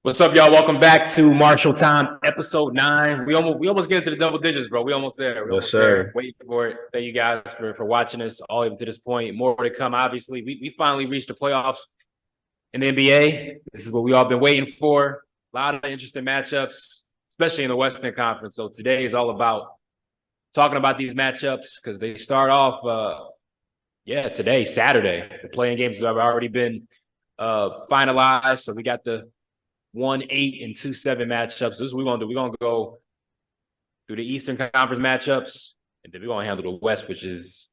What's up, y'all? Welcome back to Marshall Time, episode 9. We almost get into the double digits, bro. We almost there. We're Yes, almost there. sir. Waiting for it. Thank you guys for watching us all even to this point. More to come. Obviously, we finally reached the playoffs in the NBA. This is what we all been waiting for. A lot of interesting matchups, especially in the Western Conference. So today is all about talking about these matchups because they start off. Today, Saturday. The playing games have already been finalized. So we got the 1-8 and 2-7 matchups. This is what we're gonna do. We're gonna go through the Eastern Conference matchups, and then we're gonna handle the West, which is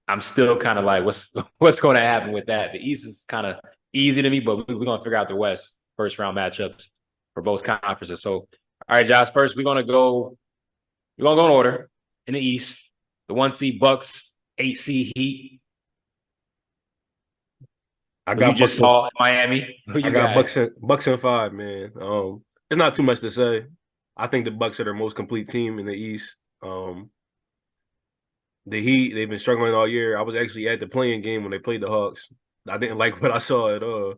I'm still kind of like, what's going to happen with that? The East is kind of easy to me, but we're gonna figure out the West first round matchups for both conferences. So, all right, Josh. First, we're gonna go in order in the East. The 1 seed Bucks, 8 seed Heat. I Who you got just Bucks. saw in Miami. Who I you got got? Bucks and 5, man. It's not too much to say. I think the Bucks are their most complete team in the East. The Heat, they've been struggling all year. I was actually at the playing game when they played the Hawks. I didn't like what I saw at all.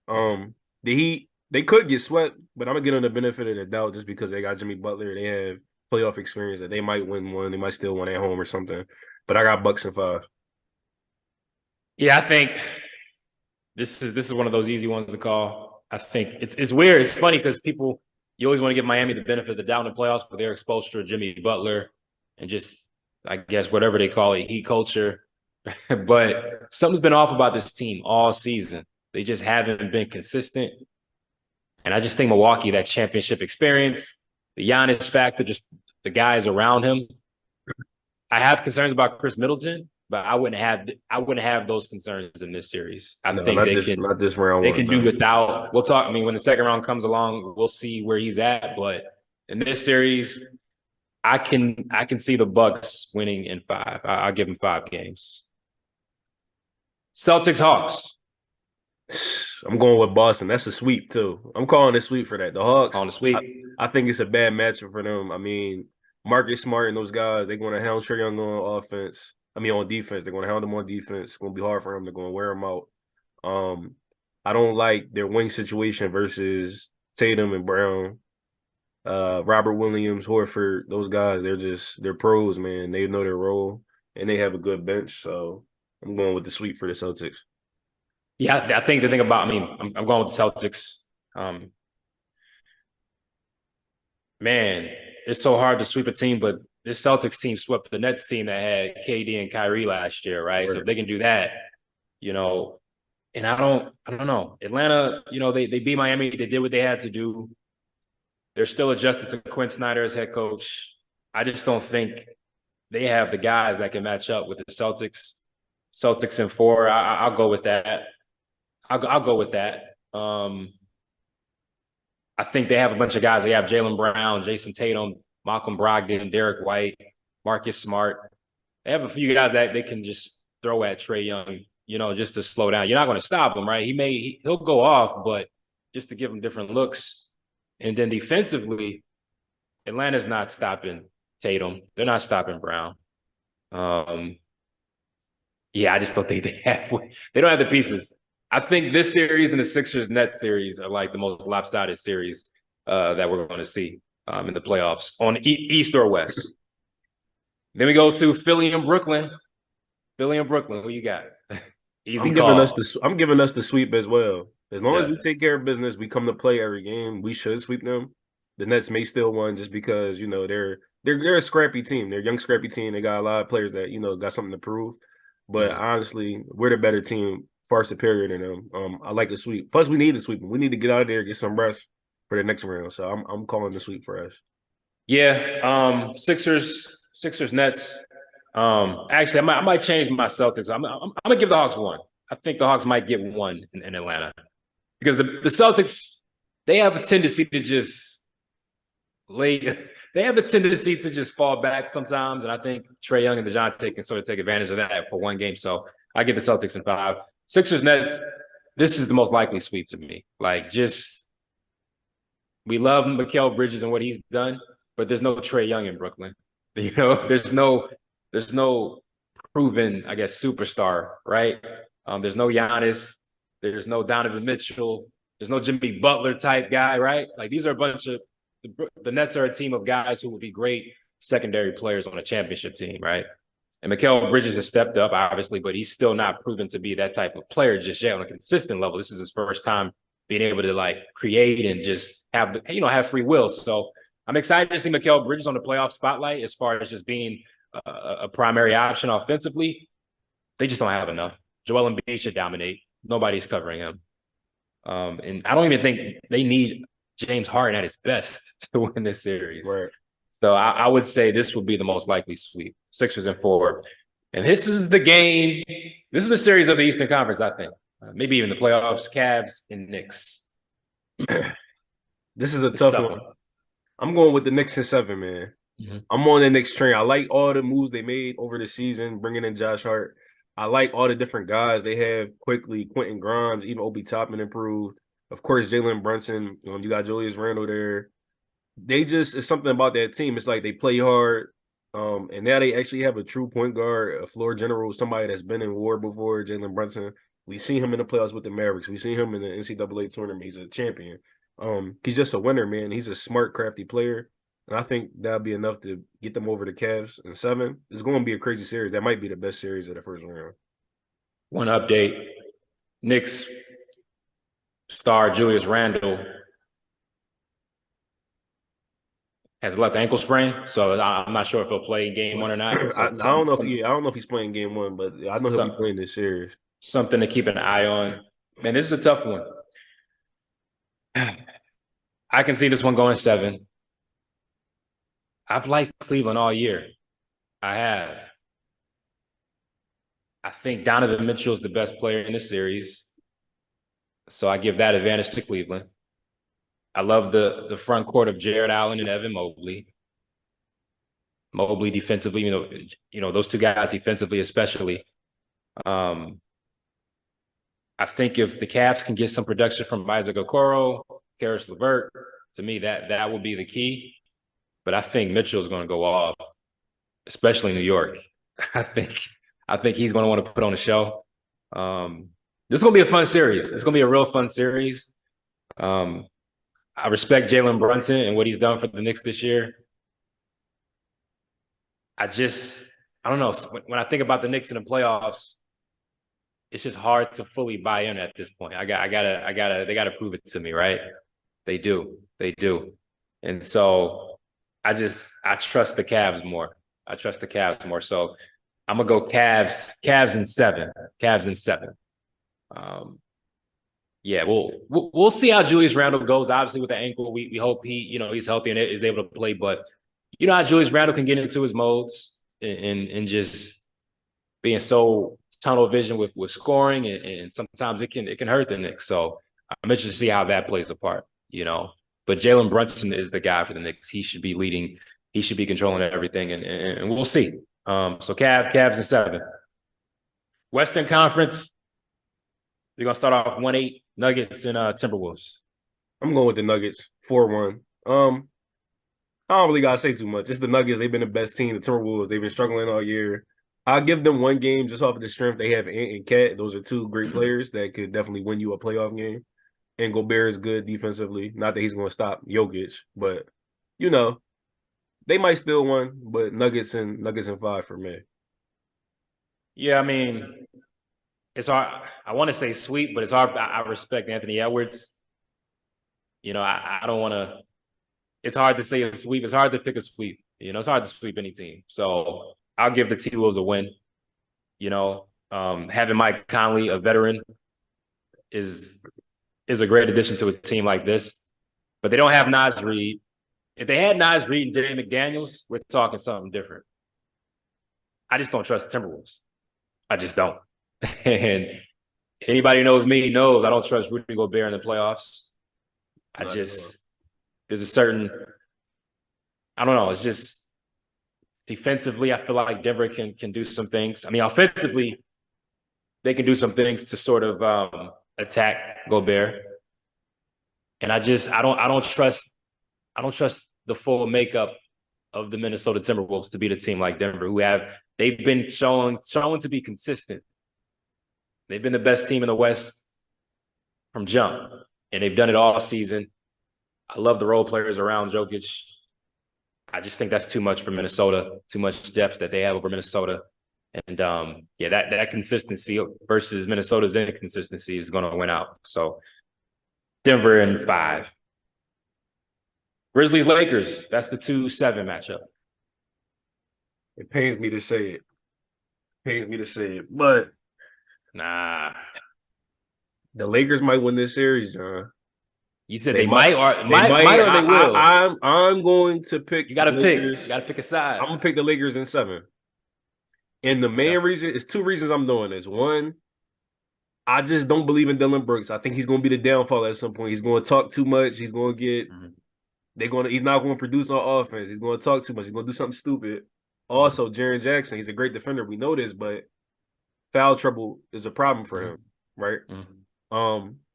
The Heat, they could get swept, but I'm gonna give them the benefit of the doubt just because they got Jimmy Butler. They have playoff experience that they might win one. They might still win at home or something. But I got Bucks and 5. Yeah, I think this is one of those easy ones to call. I think it's weird. It's funny because you always want to give Miami the benefit of the doubt in the playoffs, but they're exposed to Jimmy Butler and just I guess whatever they call it, heat culture. But something's been off about this team all season. They just haven't been consistent. And I just think Milwaukee, that championship experience, the Giannis factor, just the guys around him. I have concerns about Chris Middleton, but I wouldn't have those concerns in this series. I No, think not this round they one, can do man. without. We'll talk. I mean, when the second round comes along, we'll see where he's at. But in this series, I can see the Bucks winning in 5. I'll give them 5 games. Celtics Hawks I'm going with Boston. That's a sweep too. I'm calling a sweep for that. The Hawks, on the sweep. I think it's a bad matchup for them. I mean, Marcus Smart and those guys, they're going to hound Trae Young on offense. I mean, on defense, they're going to hound him on defense. It's going to be hard for them. They're going to wear him out. I don't like their wing situation versus Tatum and Brown, Robert Williams, Horford. Those guys, they're pros, man. They know their role and they have a good bench. So I'm going with the sweep for the Celtics. Yeah, I think the thing about. I mean, I'm going with the Celtics. Man, it's so hard to sweep a team, but this Celtics team swept the Nets team that had KD and Kyrie last year, right? So if they can do that, you know, and I don't know. Atlanta, they beat Miami. They did what they had to do. They're still adjusted to Quinn Snyder as head coach. I just don't think they have the guys that can match up with the Celtics. Celtics in 4. I'll go with that. I'll go with that. I think they have a bunch of guys. They have Jaylen Brown, Jason Tatum, Malcolm Brogdon, Derek White, Marcus Smart. They have a few guys that they can just throw at Trae Young, just to slow down. You're not going to stop him, right? He'll go off, but just to give him different looks. And then defensively, Atlanta's not stopping Tatum. They're not stopping Brown. Yeah, I just don't think they don't have the pieces. I think this series and the Sixers-Nets series are like the most lopsided series that we're going to see in the playoffs on East or West. Then we go to Philly and Brooklyn. Philly and Brooklyn, who you got? Easy call. I'm giving us the sweep as well. As long as we take care of business, we come to play every game. We should sweep them. The Nets may still win just because they're a scrappy team. They're a young scrappy team. They got a lot of players that got something to prove. But honestly, we're the better team, far superior than them. I like the sweep. Plus, we need to sweep them. We need to get out of there and get some rest for the next round. So I'm calling the sweep for us. Yeah, Sixers, Nets. Actually, I might change my Celtics. I'm gonna give the Hawks 1. I think the Hawks might get 1 in Atlanta because the Celtics, they have a tendency to just they have a tendency to just fall back sometimes, and I think Trae Young and DeJounte can sort of take advantage of that for one game. So I give the Celtics in 5. Sixers Nets. This is the most likely sweep to me. We love Mikal Bridges and what he's done, but there's no Trae Young in Brooklyn. There's no proven, I guess, superstar, right? There's no Giannis. There's no Donovan Mitchell. There's no Jimmy Butler type guy, right? Like these are a bunch of the Nets are a team of guys who would be great secondary players on a championship team, right? And Mikal Bridges has stepped up, obviously, but he's still not proven to be that type of player just yet on a consistent level. This is his first time being able to like create and just have free will. So I'm excited to see Mikal Bridges on the playoff spotlight as far as just being a primary option offensively. They just don't have enough. Joel Embiid should dominate. Nobody's covering him. And I don't even think they need James Harden at his best to win this series. Right. So I would say this would be the most likely sweep, Sixers and 4. And this is the game. This is the series of the Eastern Conference, I think. Maybe even the playoffs, Cavs and Knicks. This is a tough one. I'm going with the Knicks in 7, man. Mm-hmm. I'm on the Knicks train. I like all the moves they made over the season, bringing in Josh Hart. I like all the different guys they have quickly. Quentin Grimes, even Obi Toppin improved. Of course, Jalen Brunson. You got Julius Randle there. It's something about that team. It's like they play hard. And now they actually have a true point guard, a floor general, somebody that's been in war before, Jalen Brunson. We've seen him in the playoffs with the Mavericks. We've seen him in the NCAA tournament. He's a champion. He's just a winner, man. He's a smart, crafty player. And I think that'll be enough to get them over the Cavs in 7. It's going to be a crazy series. That might be the best series of the first round. One update. Knicks star Julius Randle has left ankle sprain, so I'm not sure if he'll play game 1 or not. I don't know if he's playing game 1, but I know he'll be playing this series. Something to keep an eye on. Man, this is a tough one. I can see this one going 7. I've liked Cleveland all year. I have. I think Donovan Mitchell is the best player in this series, so I give that advantage to Cleveland. I love the front court of Jared Allen and Evan Mobley. Mobley defensively, those two guys defensively especially. I think if the Cavs can get some production from Isaac Okoro, Karis LeVert, to me that will be the key. But I think Mitchell's going to go off, especially in New York. I think he's going to want to put on a show. This is going to be a fun series. It's going to be a real fun series. I respect Jalen Brunson and what he's done for the Knicks this year. I don't know. When I think about the Knicks in the playoffs, it's just hard to fully buy in at this point. They gotta prove it to me, right? They do. And so I trust the Cavs more. So I'm gonna go Cavs in 7. Yeah, we'll see how Julius Randle goes. Obviously, with the ankle, we hope he's healthy and is able to play. But you know how Julius Randle can get into his modes and just being so tunnel vision with scoring, and sometimes it can hurt the Knicks. So I'm interested to see how that plays a part. But Jalen Brunson is the guy for the Knicks. He should be leading. He should be controlling everything, and we'll see. So Cavs in 7. Western Conference. We're gonna start off 1-8. Nuggets and Timberwolves. I'm going with the Nuggets 4-1. I don't really gotta say too much. It's the Nuggets. They've been the best team. The Timberwolves, they've been struggling all year. I'll give them one game just off of the strength they have Ant and Cat. Those are two great players that could definitely win you a playoff game. And Gobert is good defensively. Not that he's going to stop Jokic, but they might still win. But Nuggets and 5 for me. Yeah, I mean, it's hard. I want to say sweep, but it's hard. I respect Anthony Edwards. I don't want to. It's hard to say a sweep. It's hard to pick a sweep. It's hard to sweep any team. So I'll give the T-Wolves a win. Having Mike Conley, a veteran, is a great addition to a team like this. But they don't have Naz Reid. If they had Naz Reid and Jay McDaniels, we're talking something different. I just don't trust the Timberwolves. I just don't. And anybody who knows me knows I don't trust Rudy Gobert in the playoffs. There's a certain, I don't know, it's just defensively, I feel like Denver can do some things. I mean, offensively, they can do some things to sort of attack Gobert. And I don't trust the full makeup of the Minnesota Timberwolves to beat a team like Denver, they've been shown to be consistent. They've been the best team in the West from jump. and they've done it all season. I love the role players around Jokic. I just think that's too much for Minnesota, too much depth that they have over Minnesota. And yeah, that consistency versus Minnesota's inconsistency is going to win out. So Denver in 5. Grizzlies Lakers. That's the 2-7 matchup. It pains me to say it. But nah, the Lakers might win this series, John. You said they might or they will. I'm going to pick. You got to pick. You got to pick a side. I'm gonna pick the Lakers in 7. And the main reason is 2 reasons I'm doing this. One, I just don't believe in Dillon Brooks. I think he's going to be the downfall at some point. He's going to talk too much. He's going to get. He's not going to produce on offense. He's going to talk too much. He's going to do something stupid. Also, Jaren Jackson, he's a great defender. We know this, but foul trouble is a problem for him, right?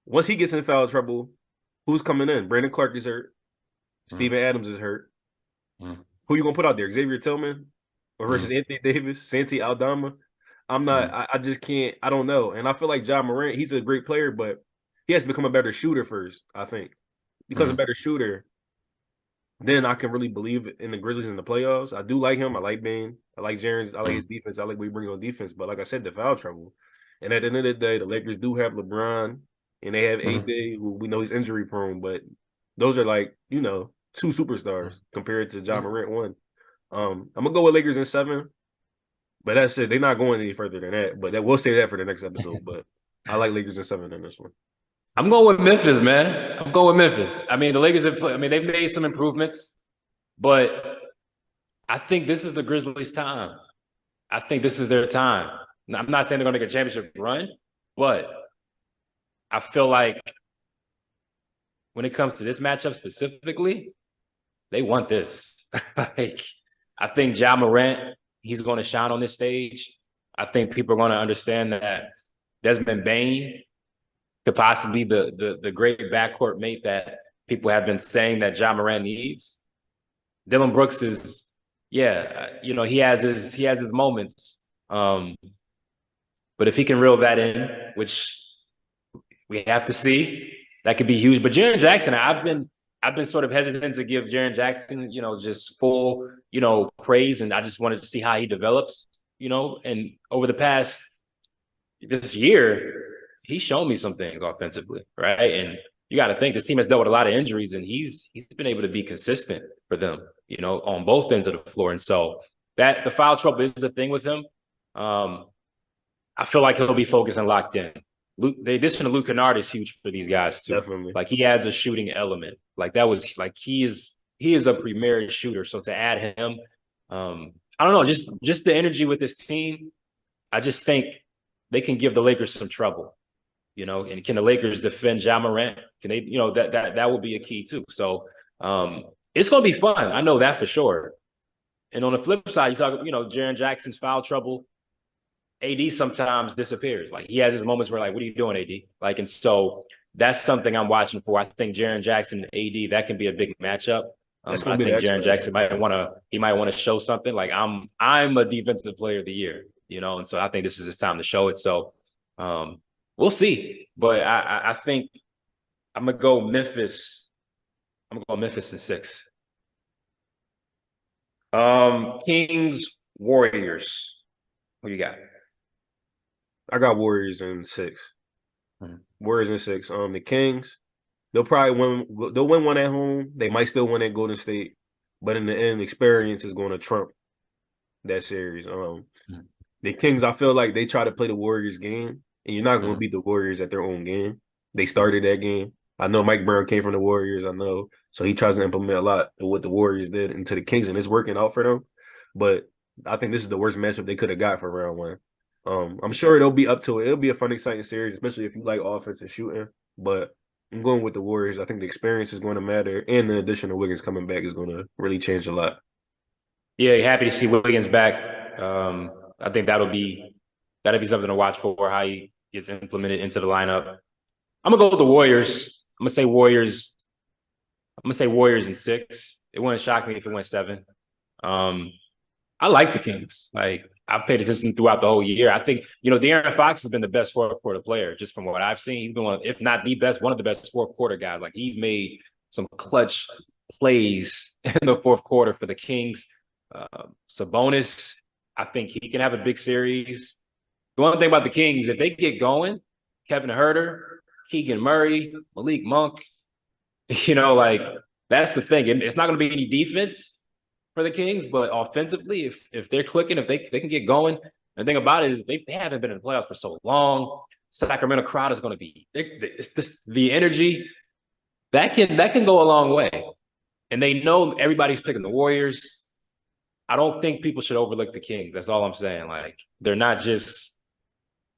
Once he gets in foul trouble, who's coming in? Brandon Clark is hurt. Steven Adams is hurt. Who you gonna put out there? Xavier Tillman versus Anthony Davis, Santi Aldama? I'm not. I just can't. I don't know. And I feel like John Morant, he's a great player, but he has to become a better shooter first. I think because a better shooter, then I can really believe in the Grizzlies in the playoffs. I do like him. I like Bane. I like Jaren. I like his defense. I like what he brings on defense. But like I said, the foul trouble. And at the end of the day, the Lakers do have LeBron and they have AD, who we know he's injury prone. But those are like, 2 superstars compared to John Morant 1. I'm gonna go with Lakers in 7. But that's it. They're not going any further than that. But we'll say that for the next episode. But I like Lakers in 7 in this one. I'm going with Memphis, man. I'm going with Memphis. I mean, the Lakers have they've made some improvements, but I think this is the Grizzlies' time. I think this is their time. Now, I'm not saying they're going to make a championship run, but I feel like when it comes to this matchup specifically, they want this. Like, I think Ja Morant, he's going to shine on this stage. I think people are going to understand that Desmond Bane could possibly be the great backcourt mate that people have been saying that Ja Morant needs. Dillon Brooks is, he has his moments. But if he can reel that in, which we have to see, that could be huge. But Jaren Jackson, I've been sort of hesitant to give Jaren Jackson, just full, praise, and I just wanted to see how he develops, and over the past this year, he's shown me some things offensively, right? And you got to think this team has dealt with a lot of injuries, and he's been able to be consistent for them, on both ends of the floor. And so the foul trouble is a thing with him. I feel like he'll be focused and locked in. The addition of Luke Kennard is huge for these guys too. Definitely. Like, he adds a shooting element. Like, that was like he is a premier shooter. So to add him, I don't know, just the energy with this team, I just think they can give the Lakers some trouble. And can the Lakers defend Ja Morant? Can they, that will be a key too. So it's going to be fun. I know that for sure. And on the flip side, you talk, Jaren Jackson's foul trouble. AD sometimes disappears. Like, he has his moments where, like, what are you doing, AD? Like, and so that's something I'm watching for. I think Jaren Jackson and AD, that can be a big matchup. I think Jaren Jackson might want to show something. Like, I'm a defensive player of the year, and so I think this is his time to show it. So we'll see. But I think I'm gonna go Memphis. I'm gonna go Memphis in 6. Kings, Warriors. Who you got? I got Warriors in 6. Warriors in 6. The Kings, they'll probably win. They'll win one at home. They might still win at Golden State, but in the end, experience is going to trump that series. The Kings, I feel like they try to play the Warriors game, and you're not going to beat the Warriors at their own game. They started that game. I know Mike Brown came from the Warriors. I know, so he tries to implement a lot of what the Warriors did into the Kings, and it's working out for them. But I think this is the worst matchup they could have got for round 1. I'm sure they'll be up to it. It'll be a fun, exciting series, especially if you like offense and shooting. But I'm going with the Warriors. I think the experience is going to matter, and the addition of Wiggins coming back is going to really change a lot. Yeah, happy to see Wiggins back. I think that'll be something to watch for, how he gets implemented into the lineup. I'm gonna go with the Warriors. I'm gonna say Warriors in 6. It wouldn't shock me if it went 7. I like the Kings. Like I've paid attention throughout the whole year. I think De'Aaron Fox has been the best fourth quarter player, just from what I've seen. He's been one, if not the best, one of the best fourth quarter guys. Like he's made some clutch plays in the fourth quarter for the Kings. Sabonis, I think he can have a big series. The one thing about the Kings, if they get going, Kevin Huerter, Keegan Murray, Malik Monk, like that's the thing. It's not going to be any defense for the Kings, but offensively, if they're clicking, if they can get going, the thing about it is they haven't been in the playoffs for so long. Sacramento crowd is going to be the energy that can go a long way, and they know everybody's picking the Warriors. I don't think people should overlook the Kings. That's all I'm saying. Like they're not just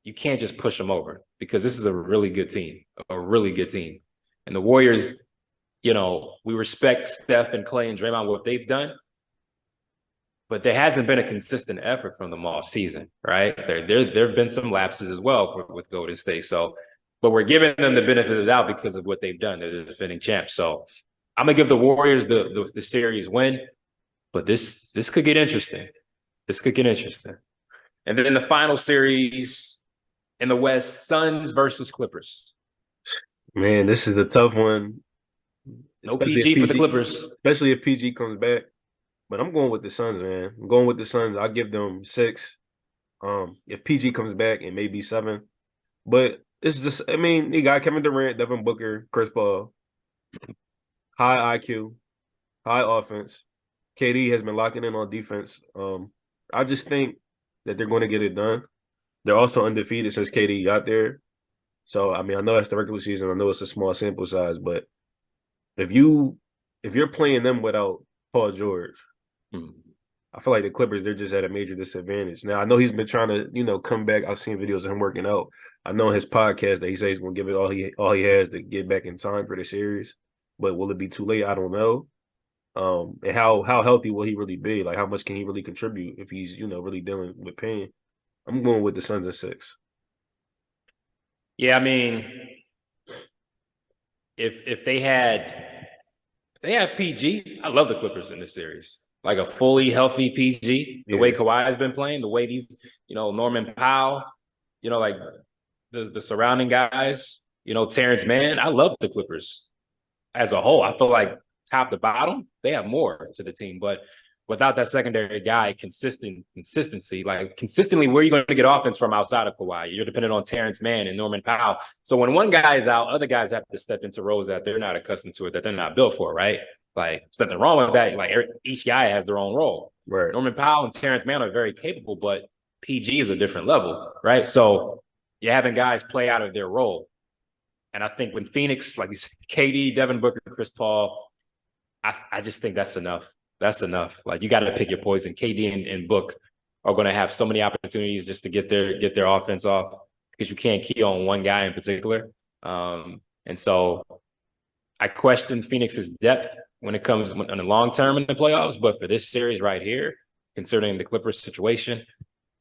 you can't just push them over because this is a really good team, and the Warriors. We respect Steph and Clay and Draymond what they've done. But there hasn't been a consistent effort from them all season, right? There have been some lapses as well with Golden State. So, but we're giving them the benefit of the doubt because of what they've done. They're the defending champs. So I'm gonna give the Warriors the series win, but this could get interesting. This could get interesting. And then the final series in the West, Suns versus Clippers. Man, this is a tough one. No PG for the Clippers. Especially if PG comes back. But I'm going with the Suns, man. I'm going with the Suns. I'll give them 6. If PG comes back, it may be 7. But it's just, you got Kevin Durant, Devin Booker, Chris Paul. High IQ, high offense. KD has been locking in on defense. I just think that they're going to get it done. They're also undefeated since KD got there. So, I know it's the regular season. I know it's a small sample size, but if you're playing them without Paul George, I feel like the Clippers, they're just at a major disadvantage. Now, I know he's been trying to, come back. I've seen videos of him working out. I know in his podcast that he says he's going to give it all he has to get back in time for the series. But will it be too late? I don't know. And how healthy will he really be? Like, how much can he really contribute if he's, really dealing with pain? I'm going with the Suns at 6. Yeah, if they have PG, I love the Clippers in this series. Like a fully healthy PG, the way Kawhi has been playing, the way these, Norman Powell, like the surrounding guys, Terrence Mann. I love the Clippers as a whole. I feel like top to bottom, they have more to the team. But without that secondary guy, consistency, like consistently, where are you going to get offense from outside of Kawhi? You're dependent on Terrence Mann and Norman Powell. So when one guy is out, other guys have to step into roles that they're not accustomed to, that they're not built for, right? Like, there's nothing wrong with that. Like, each guy has their own role. Right. Norman Powell and Terrence Mann are very capable, but PG is a different level, right? So you're having guys play out of their role. And I think when Phoenix, like you said, KD, Devin Booker, Chris Paul, I just think that's enough. That's enough. Like, you got to pick your poison. KD and Book are going to have so many opportunities just to get their offense off because you can't key on one guy in particular. And so I question Phoenix's depth when it comes in the long term in the playoffs. But for this series right here, considering the Clippers situation,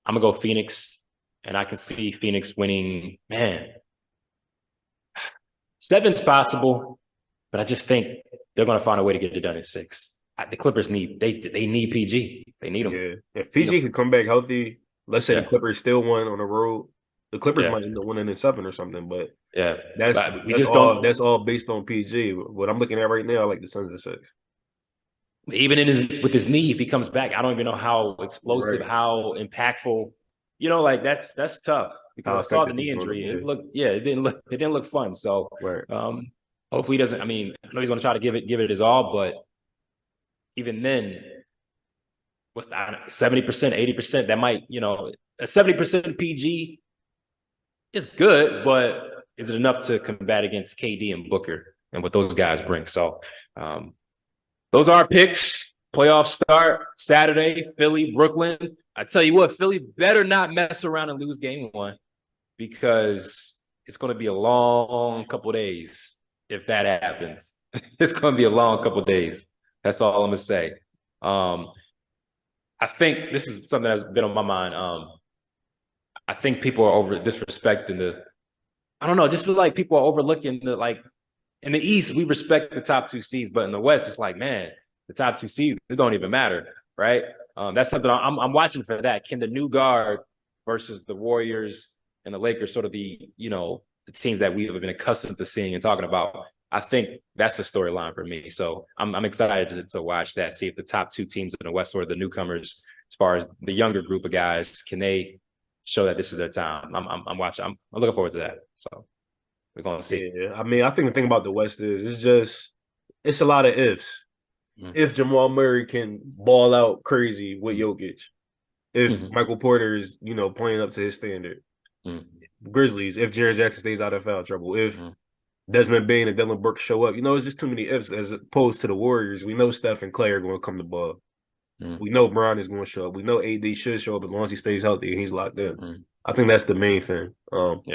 I'm going to go Phoenix. And I can see Phoenix winning, 7's possible, but I just think they're going to find a way to get it done in 6. The Clippers need PG. They need him. Yeah, if PG could come back healthy, let's say the Clippers still won on the road, the Clippers might end up winning in 7 or something. But that's all based on PG. What I'm looking at right now, I like the Suns at 6. Even with his knee, if he comes back, I don't even know how explosive, how impactful. Like that's tough because I saw the knee injury. It didn't look fun. So hopefully he doesn't. I know he's going to try to give it his all, but even then, what's that? 70%, 80%? That might, a 70% PG is good, but is it enough to combat against KD and Booker and what those guys bring? So those are our picks. Playoff start Saturday, Philly, Brooklyn. I tell you what, Philly better not mess around and lose game 1 because it's going to be a long couple of days if that happens. It's going to be a long couple of days. That's all I'm going to say. I think this is something that's been on my mind. I think people are over disrespecting I don't know, just feel like people are overlooking in the East, we respect the top 2 seeds, but in the West, it's like, man, the top 2 seeds, it don't even matter, right? That's something I'm watching for that. Can the new guard versus the Warriors and the Lakers, sort of the teams that we have been accustomed to seeing and talking about? I think that's the storyline for me. So I'm excited to watch that, see if the top two teams in the West, or the newcomers, as far as the younger group of guys, can they show that this is their time? I'm watching. I'm looking forward to that. So we're gonna see. Yeah, I mean, I think the thing about the West is it's a lot of ifs. If Jamal Murray can ball out crazy with Jokic, if Michael Porter is, playing up to his standard, Grizzlies, if Jaren Jackson stays out of foul trouble, if Desmond Bane and Dylan Brooks show up, it's just too many ifs as opposed to the Warriors. We know Steph and Clay are going to come to ball. We know Bron is going to show up. We know AD should show up as long as he stays healthy and he's locked in. I think that's the main thing.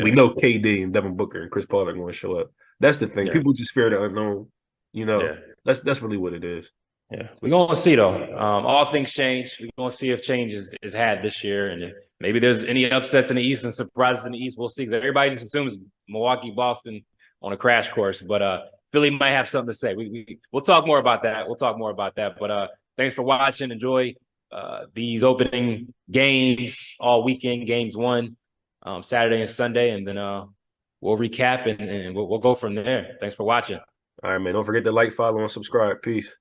We know KD and Devin Booker and Chris Paul are going to show up. That's the thing. People just fear the unknown. That's really what it is. Yeah, we're gonna see though. All things change. We're gonna see if change is had this year, and if maybe there's any upsets in the East and surprises in the East. We'll see. Because everybody just assumes Milwaukee, Boston on a crash course, but Philly might have something to say. We'll talk more about that. But thanks for watching. Enjoy these opening games all weekend. Games 1, Saturday and Sunday, and then we'll recap and we'll go from there. Thanks for watching. All right, man. Don't forget to like, follow, and subscribe. Peace.